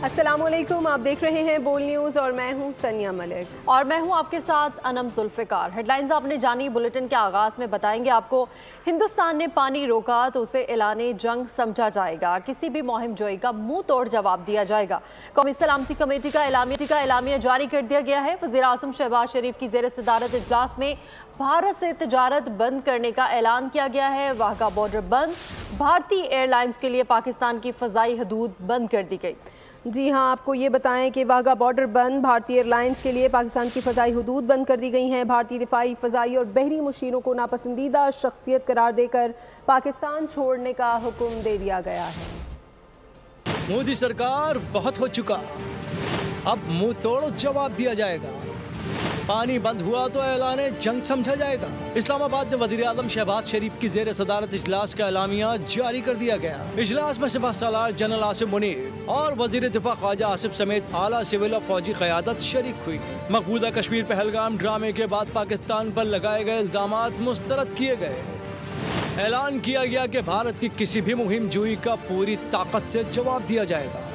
अस्सलामुअलैकुम, आप देख रहे हैं बोल न्यूज़ और मैं हूं सनिया मलिक और मैं हूं आपके साथ अनम जुल्फ़िकार। हेडलाइंस आपने जानी। बुलेटिन के आगाज़ में बताएंगे आपको, हिंदुस्तान ने पानी रोका तो उसे ऐलाने जंग समझा जाएगा, किसी भी मुहिम जोई का मुंह तोड़ जवाब दिया जाएगा। कौमी सलामती कमेटी का एलामिया जारी कर दिया गया है। वज़ीर आज़म शहबाज शरीफ की ज़ेर सदारत इजलास में भारत से तिजारत बंद करने का ऐलान किया गया है। वाघा बॉर्डर बंद, भारतीय एयरलाइंस के लिए पाकिस्तान की फ़ज़ाई हदूद बंद कर दी गई। जी हाँ, आपको ये बताएं कि वाघा बॉर्डर बंद, भारतीय एयरलाइंस के लिए पाकिस्तान की फ़ज़ाई हदूद बंद कर दी गई हैं। भारतीय दिफाई, फ़ज़ाई और बहरी मुशीरों को नापसंदीदा शख्सियत करार देकर पाकिस्तान छोड़ने का हुक्म दे दिया गया है। मोदी सरकार बहुत हो चुका, अब मुंह तोड़ जवाब दिया जाएगा। पानी बंद हुआ तो ऐलाने जंग समझा जाएगा। इस्लामाबाद में वज़ीर आज़म शहबाज शरीफ की ज़ेर सदारत इजलास का एलामिया जारी कर दिया गया। इजलास में सिपह सालार जनरल आसिम मुनीर और वज़ीर दिफा ख्वाजा आसिफ समेत आला सिविल और फौजी क़यादत शरीक हुई। मकबूजा कश्मीर पहलगाम ड्रामे के बाद पाकिस्तान पर लगाए गए इल्ज़ामात मुस्तरद किए गए। ऐलान किया गया कि भारत की किसी भी मुहिम जोई का पूरी ताकत से जवाब दिया जाएगा।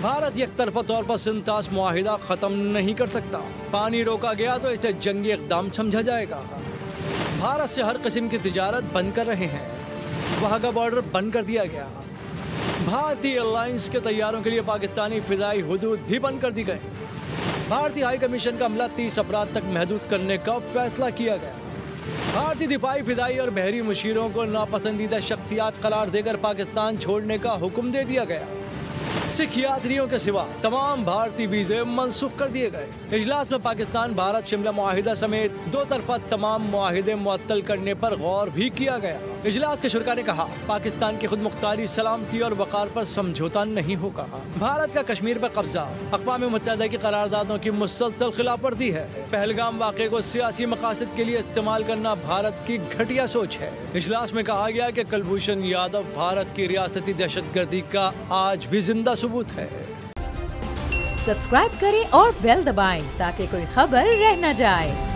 भारत एक तरफा तौर पर सिंतास मुआहिदा खत्म नहीं कर सकता। पानी रोका गया तो इसे जंगी इक़दाम समझा जाएगा। भारत से हर किस्म की तिजारत बंद कर रहे हैं। वाघा बॉर्डर बंद कर दिया गया। भारतीय एयरलाइंस के तैयारों के लिए पाकिस्तानी फ़िज़ाई हुदूद भी बंद कर दी गई। भारतीय हाई कमीशन का अमला 30 अफराद तक महदूद करने का फैसला किया गया। भारतीय दिफाई, फ़िज़ाई और बहरी मुशीरों को नापसंदीदा शख्सियात करार देकर पाकिस्तान छोड़ने का हुक्म दे दिया गया। सिख यात्रियों के सिवा तमाम भारतीय वीज़े मनसूख कर दिए गए। इजलास में पाकिस्तान भारत शिमला मुआहिदा समेत दो तरफा तमाम मुआहिदे मुअत्तल करने पर गौर भी किया गया। इजलास के शुरका ने कहा, पाकिस्तान की खुद मुख्तारी, सलामती और वक़ार पर समझौता नहीं होगा। भारत का कश्मीर पर कब्जा अक़वाम मुत्तहिदा की करारदादों की मुसलसल खिलाफ वर्जी है। पहलगाम वाक़े को सियासी मकासद के लिए इस्तेमाल करना भारत की घटिया सोच है। इजलास में कहा गया कि कुलभूषण यादव भारत की रियासती दहशतगर्दी का आज भी जिंदा सबूत है। सब्सक्राइब करें और बेल दबाएं ताकि कोई खबर रह न जाए।